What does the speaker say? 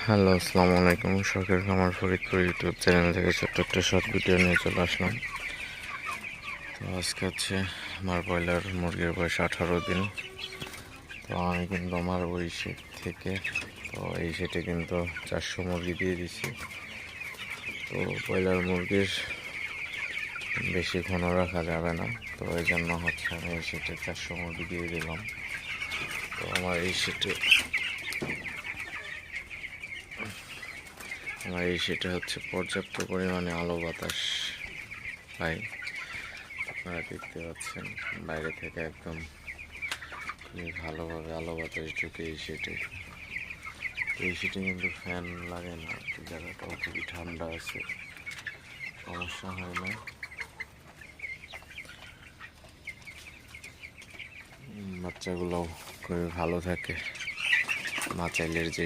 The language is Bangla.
হ্যালো, আসসালামু আলাইকুম। শখের খামার ফরিদপুর ইউটিউব চ্যানেল থেকে ছোট্ট একটা শর্ট ভিডিও নিয়ে চলে আসলাম। তো আজকে হচ্ছে আমার ব্রয়লার মুরগির বয়স 18 দিন। তো আমি কিন্তু আমার ওই সেট থেকে এই সেটে কিন্তু 400 মুরগি দিয়ে দিছি। তো ব্রয়লার মুরগির বেশি ঘন রাখা যাবে না, তো এই জন্য হচ্ছে আমি এই সেটে 400 মুরগি দিয়ে দিলাম। তো আমার এই সেটে হচ্ছে পর্যাপ্ত পরিমাণে আলো বাতাস পাই। আপনারা দেখতে পাচ্ছেন বাইরে থেকে একদম খুবই ভালোভাবে আলো বাতাস ঢুকে এই সেটে কিন্তু ফ্যান লাগে না, জায়গাটাও খুবই ঠান্ডা আছে, সমস্যা হয় না। বাচ্চাগুলোও খুবই ভালো থাকে। মাচাইলের যে